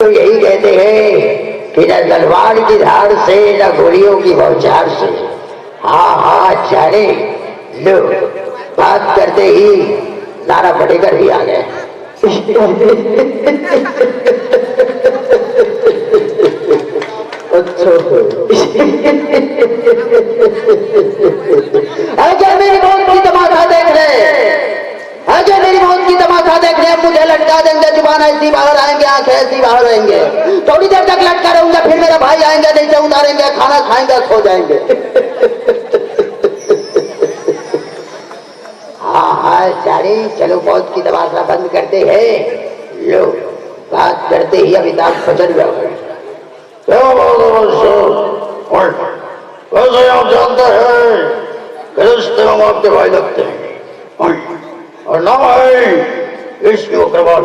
तो यही कहते हैं कि न तलवार की धार से न गोलियों की बौछार से। हाँ हाँ जाने लो, बात करते ही नाना पटेकर भी आ गए। अच्छा अजय मेरी मौत की तमाशा देख रहे, अजय मेरी मौत की तमाशा देख रहे, मुझे लटका देंगे, जुबान ऐसी बाहर आएंगे, आंखें ऐसी बाहर आएंगे, थोड़ी देर तक लटका रहूंगा, फिर मेरा भाई आएंगे, नहीं से उतारेंगे, खाना खाएंगे, सो जाएंगे। हाँ हाँ सारी चलो मौत की तमाशा बंद करते हैं। लो बात करते ही अमिताभ बच्चन भी आ गए। वैसे आप जानते हैं कि रिश्ते में आपके भाई लगते हैं और नाम है इश्क अग्रवाल।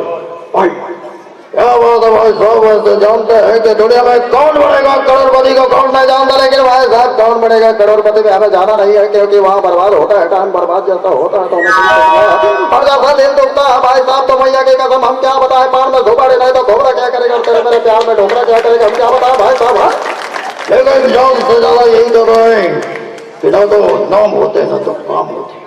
क्या बात है भाई साहब, वैसे जानते हैं कि दुनिया में कौन बनेगा करोड़पति को कौन नहीं जानता, लेकिन भाई साहब कौन बनेगा करोड़पति में हमें जाना नहीं है, क्योंकि वहाँ बर्बाद होता है, टाइम बर्बाद जैसा होता है तो हमें और जैसा दिल दुखता है भाई साहब, तो मैया की कसम हम क्या बताए, पान में घोबड़े नहीं तो घोबरा क्या करेगा, तेरे मेरे प्यार में ढोबरा क्या करेगा, हम क्या बताए भाई साहब। लेकिन जान से ज्यादा यही तो है कि ना तो नाम होते ना तो काम होते।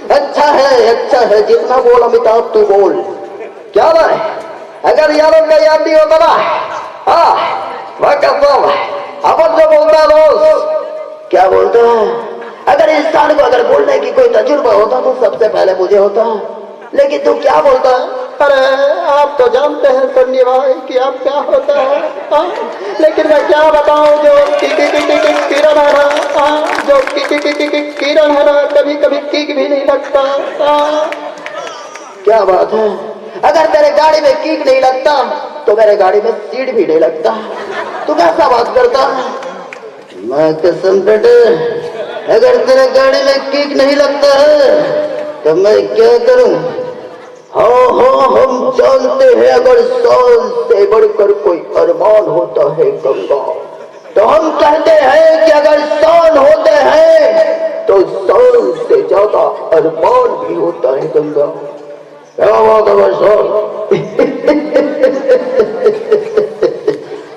अच्छा है जितना बोल अमिताभ तू बोल, क्या है अगर यारों का याद नहीं होता ना, हाँ वह कसम अपन जो बोलता है रोज, क्या बोलता है, अगर इंसान को अगर बोलने की कोई तजुर्बा होता तो सबसे पहले मुझे होता, लेकिन तू क्या बोलता है, अरे आप तो जानते हैं सन्नी भाई कि आप क्या होता है, लेकिन मैं क्या बताऊं, जो किरण है ना, जो किरण है ना, कभी कभी किक भी नहीं लगता। क्या बात है, अगर तेरे गाड़ी में किक नहीं लगता तो मेरे गाड़ी में सीट भी नहीं लगता। तू कैसा बात करता है, मैं कसम बेटे अगर तेरे गाड़ी में किक नहीं लगता है तो मैं क्या करूं। हो हम जानते हैं अगर शान से बढ़कर कोई अरमान होता है गंगा, तो हम कहते हैं कि अगर शान होते हैं तो शान से ज्यादा अरमान भी होता है गंगा। क्या बात है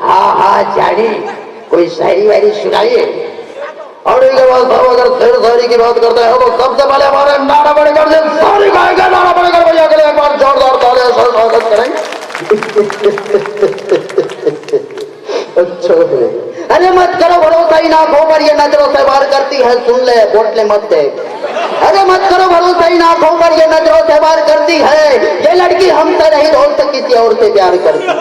हाँ हाँ जानी कोई शायरी वायरी सुनाइए। और इसके बाद साहब अगर शेर शायरी की बात करते हैं तो सबसे पहले हमारे नाना पटेकर से शायरी गाएंगे, नाना पटेकर भैया के लिए एक बार जोरदार तालियां से स्वागत करेंगे। अच्छा है, अरे मत करो भरोसा ही आंखों पर ये नजरों से वार करती है, सुन ले बोटले मत दे। अरे मत करो भरोसा ही आंखों पर ये नजरों से वार करती है, ये लड़की हमसे नहीं दोस्त किसी और से प्यार करती है।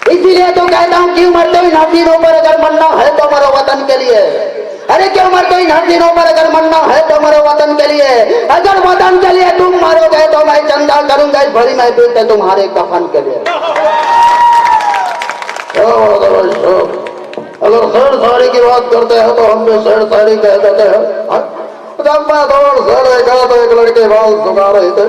इसीलिए तो कहता हूँ क्यों मरते हो इन हसीनों पर, अगर मरना है तो मरो वतन के लिए। अरे क्यों मरते हो इन हसीनों पर, अगर मरना है तो मरो वतन के लिए। अगर वतन के लिए तुम मरोगे तो मैं चंदा करूंगा इस भरी महफिल से तुम्हारे कफन के लिए। अगर शेर शायरी की बात करते हैं तो हम भी शेर शायरी कह देते हैं। जब मैं दौड़ से देखा तो एक लड़के बाल सुखा रहे थे,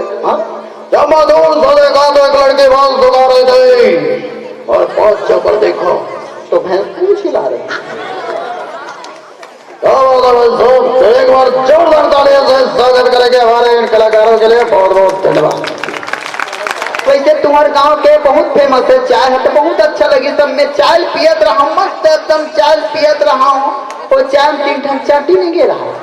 जब मैं दौड़ से देखा तो एक लड़के बाल सुखा रहे थे और पहुंच चौकर देखो तो भैंस पूछ हिला रहे। एक बार जोरदार तालियों से स्वागत करेंगे हमारे इन कलाकारों के लिए, बहुत बहुत धन्यवाद। वैसे तुम्हारे गांव के बहुत फेमस है चाय है, तो बहुत अच्छा लगी, सब मैं चाय पियत रहा हूँ, मस्त एकदम चाय पियत रहा हूँ, वो चाय में 3 ठन चाटी नहीं गिरा है,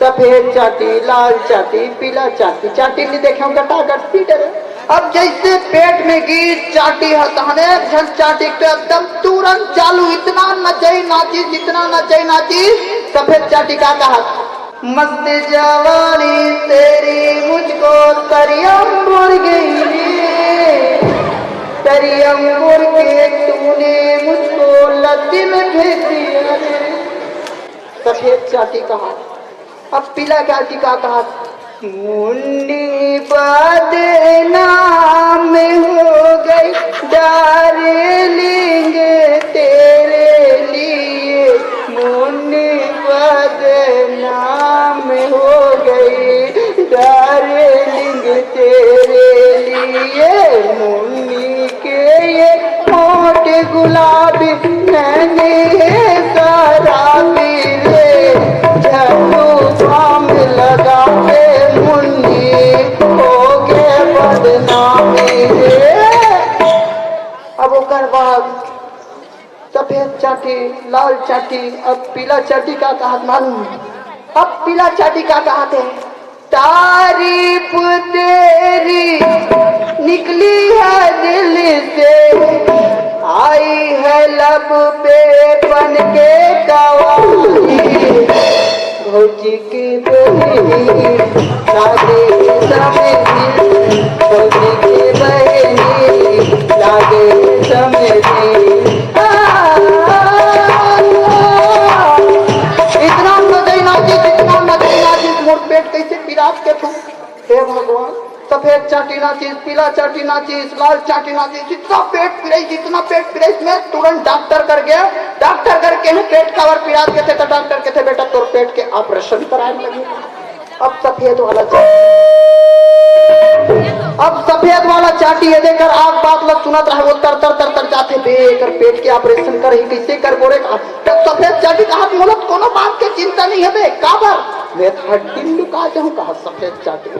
सफेद चाटी, लाल चाटी, पीला चाटी, चाटी नहीं देखे गटागट पीटे रहे। अब जैसे पेट में गिर चाटी हटाने झन चाटी तो एकदम तुरंत चालू, इतना नचे नाची, जितना नचे नाची। सफेद चाटी का कहा, मस्त जवानी तेरी मुझको तरियम गई, तरियम के तूने मुझको लत्ती में भेज दिया। सफेद चाटी कहा। अब पीला चाटी का कहा, मुन्नी बदनाम हो गई डार्लिंग तेरे लिए, मुन्नी बदनाम हो गई डार्लिंग तेरे लिए, मुन्नी के ये होठ गुलाबी नैने शराबी रे, झूठा मिला चाटी, लाल चाटी, अब पीला चाटी का कहा मालूम? अब पीला चाटी का कहा थे? तारीफ तेरी निकली है दिल से, आई है लब पे बन के कवाली, भौजी की बहनी लागे समेती, भौजी की बहनी लागे समेती। इतना मजे नाचिस, इतना मजे नाचिस, मोर पेट कैसे पिरात के तू? हे भगवान, सफेद चाटी नाचिस, पीला चाटी नाचिस, लाल चाटी नाचिस, इतना पेट पिराइस, इतना पेट पिराइस, मैं तुरंत डॉक्टर कर गया। डॉक्टर करके है पेट कवर पिरात के थे, तो डॉक्टर के थे बेटा तोर पेट के ऑपरेशन कराने लगे। अब सफेद वाला चाटी, अब सफेद वाला चाटी है देकर आग बात लग सुनत रहे, वो तर तर तर तर जाते बेकर पेट के ऑपरेशन कर ही कैसे कर बोरे का। तब सफेद चाटी कहा मोलत कोनो बात के चिंता नहीं है बे काबर, मैं हड्डी लुका जाऊं कहा सफेद चाटी।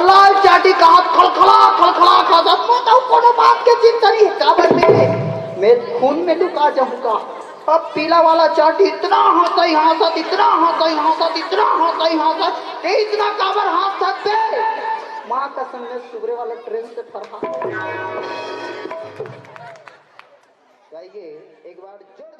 लाल चाटी कहा खलखला खलखला खलखला, बताओ कोनो बात के चिंता नहीं है काबर मैं खून में लुका जाऊं का। अब पीला वाला चाटी इतना हंसई हंसत, इतना हंसई हंसत, इतना हंसई हंसत, इतना काबर हंसत बे माँ कसम में सुबह वाला ट्रेन से फरहा। एक बार जोर